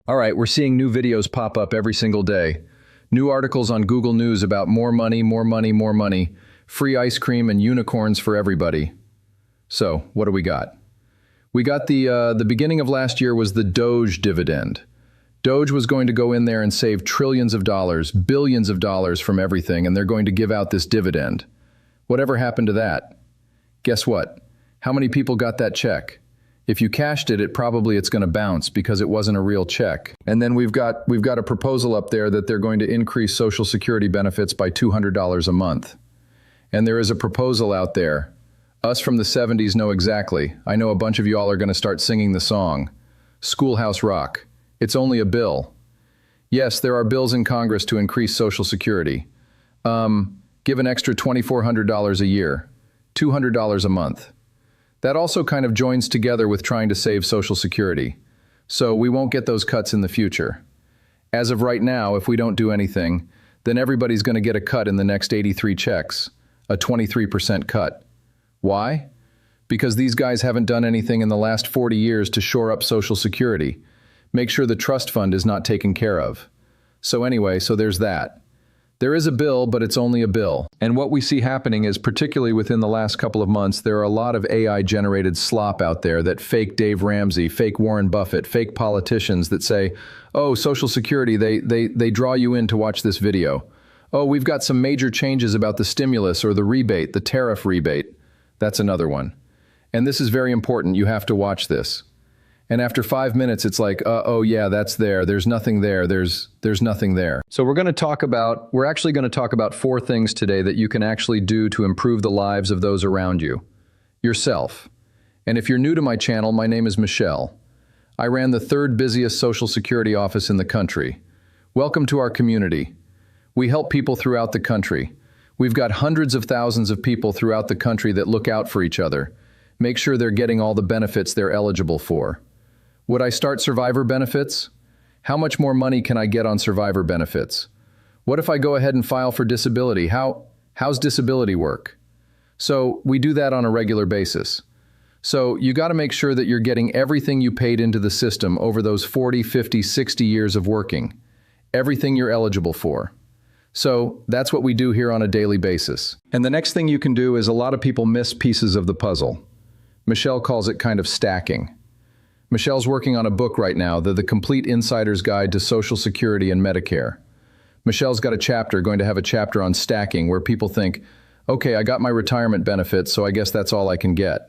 All right, we're seeing new videos pop up every single day. New articles on Google News about more money, more money, more money, free ice cream and unicorns for everybody. So, what do we got? We got the beginning of last year was the DOGE dividend. DOGE was going to go in there and save trillions of dollars, billions of dollars from everything, and they're going to give out this dividend. Whatever happened to that? Guess what? How many people got that check? If you cashed it, it's going to bounce because it wasn't a real check. And then we've got a proposal up there that they're going to increase Social Security benefits by $200 a month. And there is a proposal out there. Us from the 70s know exactly. I know a bunch of y'all are going to start singing the song. Schoolhouse Rock. It's only a bill. Yes, there are bills in Congress to increase Social Security. Give an extra $2,400 a year. $200 a month. That also kind of joins together with trying to save Social Security. So we won't get those cuts in the future. As of right now, if we don't do anything, then everybody's going to get a cut in the next 83 checks, a 23% cut. Why? Because these guys haven't done anything in the last 40 years to shore up Social Security, make sure the trust fund is not taken care of. So anyway, so there's that. There is a bill, but it's only a bill. And what we see happening is, particularly within the last couple of months, there are a lot of AI-generated slop out there that fake Dave Ramsey, fake Warren Buffett, fake politicians that say, oh, Social Security, they draw you in to watch this video. Oh, we've got some major changes about the stimulus or the rebate, the tariff rebate. That's another one. And this is very important. You have to watch this. And after 5 minutes, it's like, oh yeah, that's there. There's nothing there. There's nothing there. So we're actually going to talk about 4 things today that you can actually do to improve the lives of those around you. Yourself. And if you're new to my channel, my name is Michelle. I ran the 3rd busiest Social Security office in the country. Welcome to our community. We help people throughout the country. We've got hundreds of thousands of people throughout the country that look out for each other. Make sure they're getting all the benefits they're eligible for. Would I start survivor benefits? How much more money can I get on survivor benefits? What if I go ahead and file for disability? How's disability work? So we do that on a regular basis. So you got to make sure that you're getting everything you paid into the system over those 40, 50, 60 years of working. Everything you're eligible for. So that's what we do here on a daily basis. And the next thing you can do is a lot of people miss pieces of the puzzle. Michelle calls it kind of stacking. Michelle's working on a book right now, The Complete Insider's Guide to Social Security and Medicare. Michelle's got going to have a chapter on stacking where people think, okay, I got my retirement benefits, so I guess that's all I can get.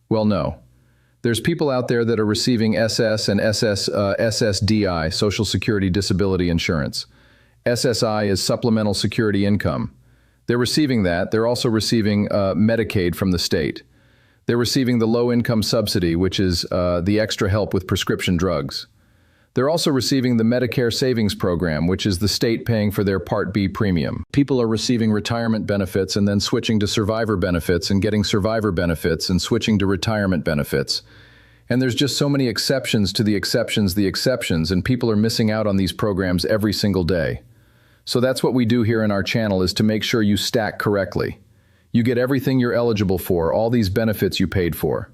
Well, no. There's people out there that are receiving SS and SSDI, Social Security Disability Insurance. SSI is Supplemental Security Income. They're receiving that. They're also receiving Medicaid from the state. They're receiving the low-income subsidy, which is the extra help with prescription drugs. They're also receiving the Medicare Savings Program, which is the state paying for their Part B premium. People are receiving retirement benefits and then switching to survivor benefits and getting survivor benefits and switching to retirement benefits. And there's just so many exceptions to the exceptions, and people are missing out on these programs every single day. So that's what we do here in our channel, is to make sure you stack correctly. You get everything you're eligible for, all these benefits you paid for.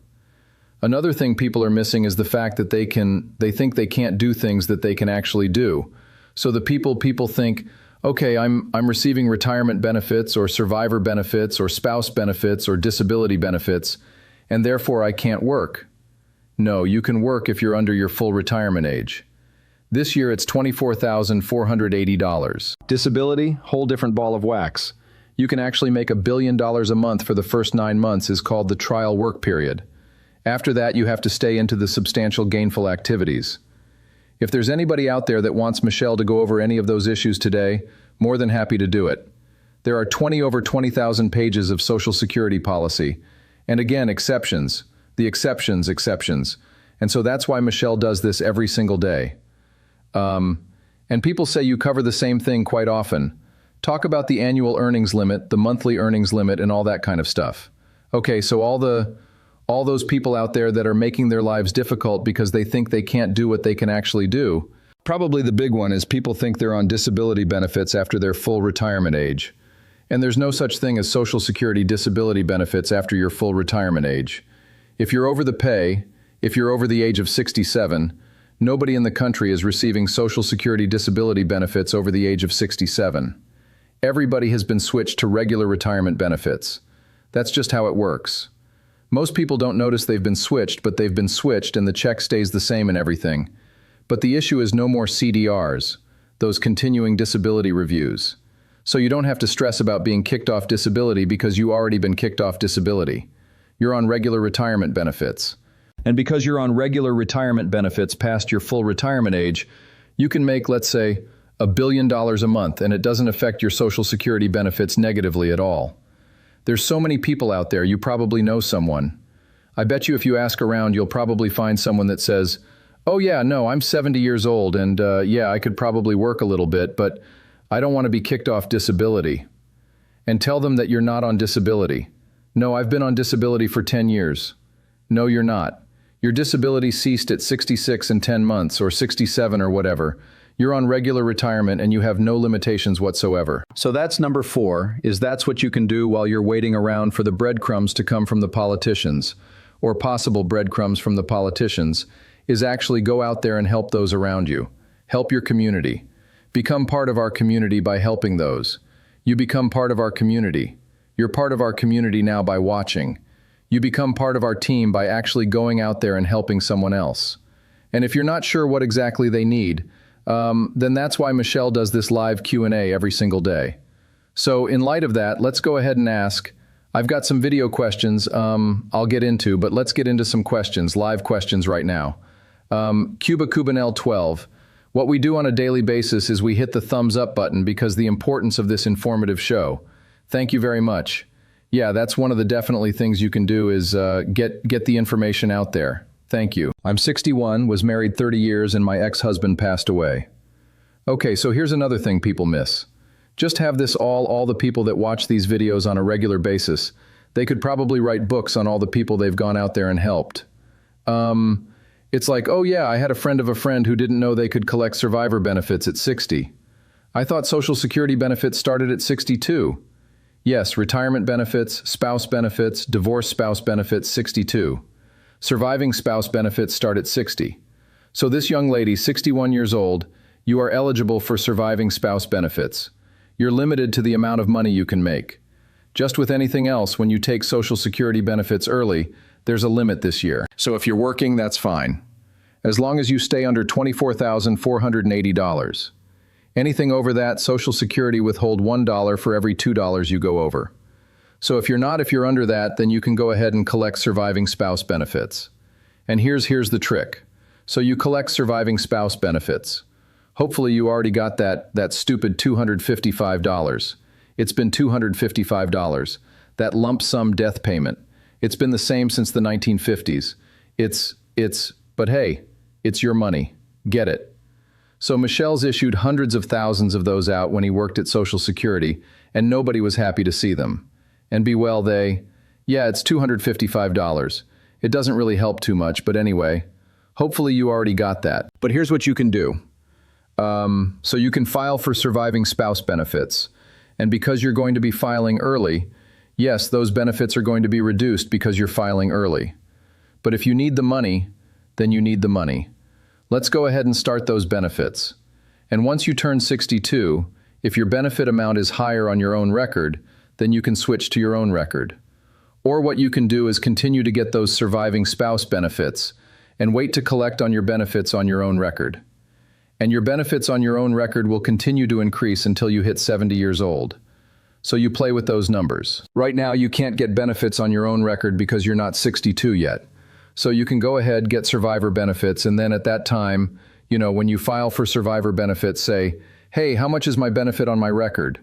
Another thing people are missing is the fact that they think they can't do things that they can actually do. So the people think, okay, I'm receiving retirement benefits or survivor benefits or spouse benefits or disability benefits, and therefore I can't work. No, you can work if you're under your full retirement age. This year it's $24,480. Disability, whole different ball of wax. You can actually make $1 billion a month for the first 9 months, is called the trial work period. After that, you have to stay into the substantial gainful activities. If there's anybody out there that wants Michelle to go over any of those issues today, more than happy to do it. There are over 20,000 pages of Social Security policy. And again, exceptions. The exceptions. And so that's why Michelle does this every single day. And people say you cover the same thing quite often. Talk about the annual earnings limit, the monthly earnings limit, and all that kind of stuff. Okay, so all those people out there that are making their lives difficult because they think they can't do what they can actually do. Probably the big one is people think they're on disability benefits after their full retirement age. And there's no such thing as Social Security disability benefits after your full retirement age. If you're over the age of 67, Nobody in the country is receiving Social Security disability benefits over the age of 67. Everybody has been switched to regular retirement benefits. That's just how it works. Most people don't notice they've been switched, but they've been switched and the check stays the same and everything. But the issue is no more CDRs, those continuing disability reviews. So you don't have to stress about being kicked off disability because you already been kicked off disability. You're on regular retirement benefits. And because you're on regular retirement benefits past your full retirement age, you can make, let's say, $1 billion a month, and it doesn't affect your Social Security benefits negatively at all. There's so many people out there, you probably know someone. I bet you if you ask around, you'll probably find someone that says, "Oh yeah, no, I'm 70 years old, and yeah, I could probably work a little bit, but I don't want to be kicked off disability." And tell them that you're not on disability. "No, I've been on disability for 10 years. No, you're not. Your disability ceased at 66 and 10 months, or 67 or whatever. You're on regular retirement and you have no limitations whatsoever." So that's number 4, is that's what you can do while you're waiting around for the breadcrumbs to come from the politicians, or possible breadcrumbs from the politicians, is actually go out there and help those around you. Help your community. Become part of our community by helping those. You become part of our community. You're part of our community now by watching. You become part of our team by actually going out there and helping someone else. And if you're not sure what exactly they need, then that's why Michelle does this live Q&A every single day. So in light of that, let's go ahead and ask. I've got some video questions I'll get into, but let's get into some questions, live questions right now. Cuba Cubanel 12. What we do on a daily basis is we hit the thumbs up button because the importance of this informative show. Thank you very much. Yeah, that's one of the definitely things you can do is get the information out there. Thank you. I'm 61, was married 30 years, and my ex-husband passed away. Okay, so here's another thing people miss. Just have this all the people that watch these videos on a regular basis. They could probably write books on all the people they've gone out there and helped. It's like, oh yeah, I had a friend of a friend who didn't know they could collect survivor benefits at 60. I thought Social Security benefits started at 62. Yes, retirement benefits, spouse benefits, divorced spouse benefits, 62. Surviving spouse benefits start at 60. So this young lady, 61 years old, you are eligible for surviving spouse benefits. You're limited to the amount of money you can make. Just with anything else, when you take Social Security benefits early, there's a limit this year. So if you're working, that's fine. As long as you stay under $24,480. Anything over that, Social Security withhold $1 for every $2 you go over. So if you're under that, then you can go ahead and collect surviving spouse benefits. And here's the trick. So you collect surviving spouse benefits. Hopefully you already got that stupid $255. It's been $255. That lump sum death payment. It's been the same since the 1950s. But hey, it's your money. Get it. So Michelle's issued hundreds of thousands of those out when he worked at Social Security, and nobody was happy to see them. And be well, yeah, it's $255. It doesn't really help too much, but anyway, hopefully you already got that. But here's what you can do. So you can file for surviving spouse benefits. And because you're going to be filing early, yes, those benefits are going to be reduced because you're filing early. But if you need the money, then you need the money. Let's go ahead and start those benefits. And once you turn 62, if your benefit amount is higher on your own record, then you can switch to your own record. Or what you can do is continue to get those surviving spouse benefits and wait to collect on your benefits on your own record. And your benefits on your own record will continue to increase until you hit 70 years old. So you play with those numbers. Right now, you can't get benefits on your own record because you're not 62 yet. So you can go ahead, get survivor benefits, and then at that time, when you file for survivor benefits, say, hey, how much is my benefit on my record?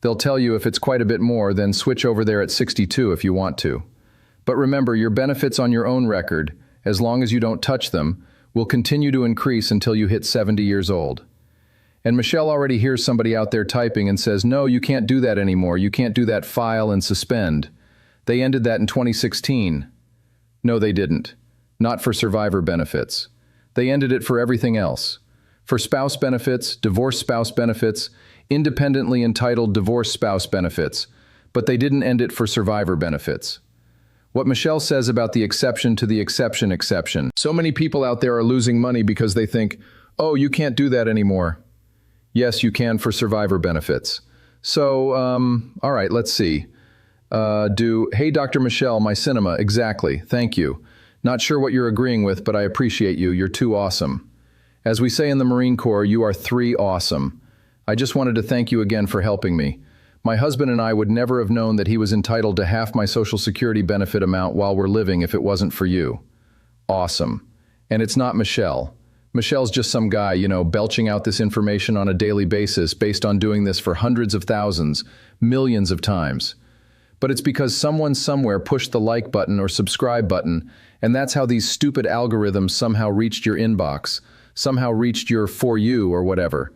They'll tell you if it's quite a bit more, then switch over there at 62 if you want to. But remember, your benefits on your own record, as long as you don't touch them, will continue to increase until you hit 70 years old. And Michelle already hears somebody out there typing and says, no, you can't do that anymore. You can't do that file and suspend. They ended that in 2016. No, they didn't. Not for survivor benefits. They ended it for everything else. For spouse benefits, divorced spouse benefits, independently entitled divorced spouse benefits, but they didn't end it for survivor benefits. What Michelle says about the exception to the exception. So many people out there are losing money because they think, oh, you can't do that anymore. Yes, you can for survivor benefits. So, all right, let's see. Hey, Dr. Michelle, my cinema, exactly, thank you. Not sure what you're agreeing with, but I appreciate you. You're too awesome. As we say in the Marine Corps, you are 3 awesome. I just wanted to thank you again for helping me. My husband and I would never have known that he was entitled to half my Social Security benefit amount while we're living if it wasn't for you. Awesome. And it's not Michelle. Michelle's just some guy, belching out this information on a daily basis based on doing this for hundreds of thousands, millions of times. But it's because someone somewhere pushed the like button or subscribe button, and that's how these stupid algorithms somehow reached your inbox, somehow reached your For You or whatever.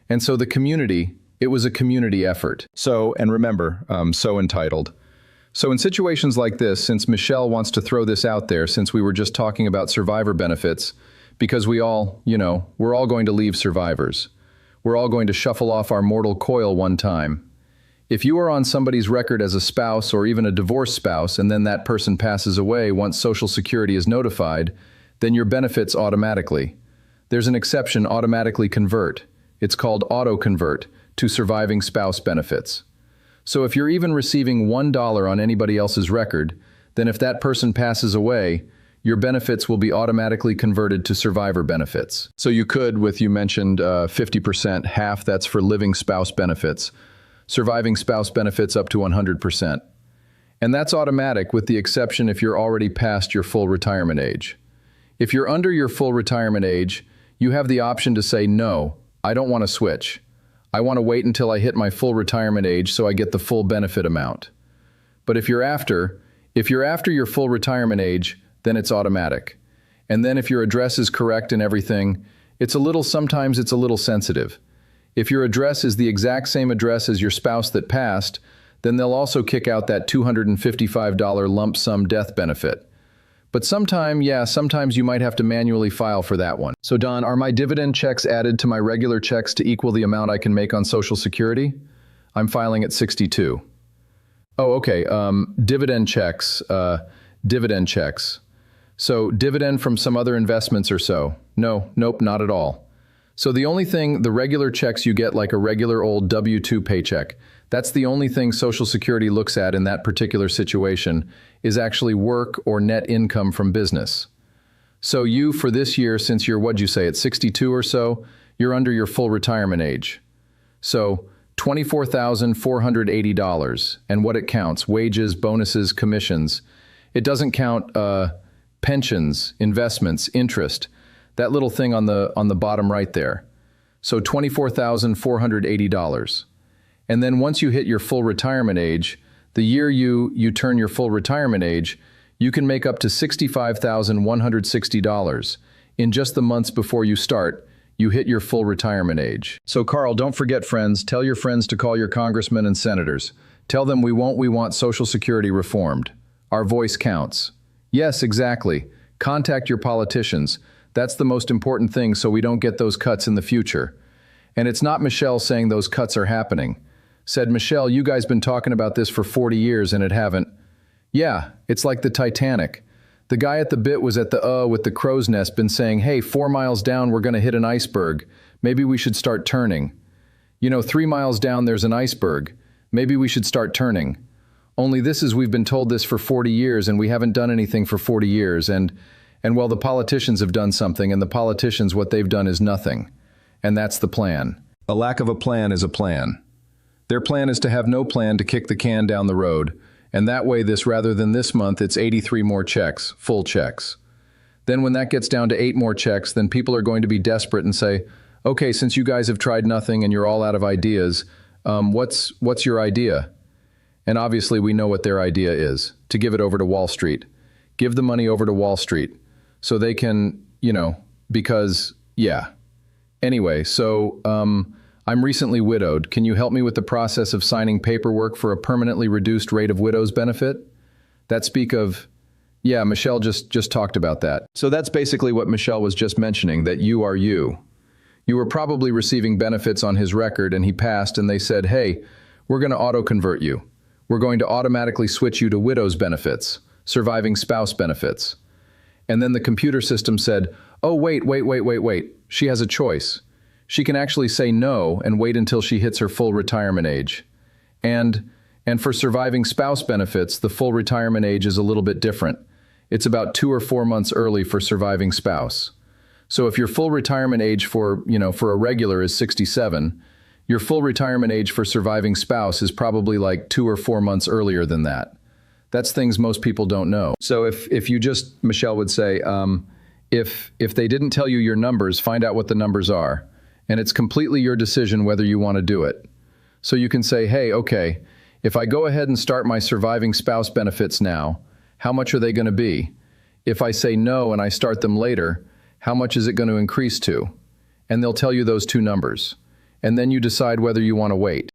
And so the community, it was a community effort. So, and remember, so entitled. So in situations like this, since Michelle wants to throw this out there, since we were just talking about survivor benefits, because we all, we're all going to leave survivors. We're all going to shuffle off our mortal coil one time. If you are on somebody's record as a spouse or even a divorced spouse, and then that person passes away once Social Security is notified, then your benefits automatically. There's an exception, automatically convert. It's called auto-convert to surviving spouse benefits. So if you're even receiving $1 on anybody else's record, then if that person passes away, your benefits will be automatically converted to survivor benefits. So you could, you mentioned 50%, half that's for living spouse benefits, surviving spouse benefits up to 100%. And that's automatic with the exception if you're already past your full retirement age. If you're under your full retirement age, you have the option to say, no, I don't want to switch. I want to wait until I hit my full retirement age so I get the full benefit amount. But if you're after your full retirement age, then it's automatic. And then if your address is correct and everything, sometimes it's a little sensitive. If your address is the exact same address as your spouse that passed, then they'll also kick out that $255 lump sum death benefit. But sometimes you might have to manually file for that one. So Don, are my dividend checks added to my regular checks to equal the amount I can make on Social Security? I'm filing at 62. Oh, okay, dividend checks. So dividend from some other investments or so? Nope, not at all. So the regular checks you get like a regular old W-2 paycheck, that's the only thing Social Security looks at in that particular situation is actually work or net income from business. So you, for this year, since you're, what'd you say, at 62 or so, you're under your full retirement age. So $24,480, and what it counts, wages, bonuses, commissions. It doesn't count pensions, investments, interest, that little thing on the bottom right there. So $24,480. And then once you hit your full retirement age, the year you turn your full retirement age, you can make up to $65,160. In just the months before you start, you hit your full retirement age. So Carl, don't forget, friends, tell your friends to call your congressmen and senators. Tell them we want Social Security reformed. Our voice counts. Yes, exactly. Contact your politicians. That's the most important thing so we don't get those cuts in the future. And it's not Michelle saying those cuts are happening. Said, Michelle, you guys been talking about this for 40 years and it haven't. Yeah, it's like the Titanic. The guy at the bit was at the with the crow's nest been saying, hey, 4 miles down we're gonna hit an iceberg. Maybe we should start turning. 3 miles down there's an iceberg. Maybe we should start turning. Only we've been told this for 40 years and we haven't done anything for 40 years and well, the politicians have done something and the politicians, what they've done is nothing. And that's the plan. A lack of a plan is a plan. Their plan is to have no plan to kick the can down the road. And that way rather than this month, it's 83 more checks, full checks. Then when that gets down to 8 more checks, then people are going to be desperate and say, okay, since you guys have tried nothing and you're all out of ideas, what's your idea? And obviously we know what their idea is, to give it over to Wall Street. Give the money over to Wall Street so they can, because, yeah. Anyway, so I'm recently widowed. Can you help me with the process of signing paperwork for a permanently reduced rate of widow's benefit? Yeah, Michelle just talked about that. So that's basically what Michelle was just mentioning, that you are you. You were probably receiving benefits on his record and he passed and they said, hey, we're going to auto-convert you. We're going to automatically switch you to widow's benefits. surviving spouse benefits. And then the computer system said, oh, wait. She has a choice. She can actually say no and wait until she hits her full retirement age. And for surviving spouse benefits, the full retirement age is a little bit different. It's about 2 or 4 months early for surviving spouse. So if your full retirement age for a regular is 67, your full retirement age for surviving spouse is probably like 2 or 4 months earlier than that. That's things most people don't know. So if you just, Michelle would say, if they didn't tell you your numbers, find out what the numbers are. And it's completely your decision whether you want to do it. So you can say, hey, okay, if I go ahead and start my surviving spouse benefits now, how much are they going to be? If I say no and I start them later, how much is it going to increase to? And they'll tell you those two numbers. And then you decide whether you want to wait.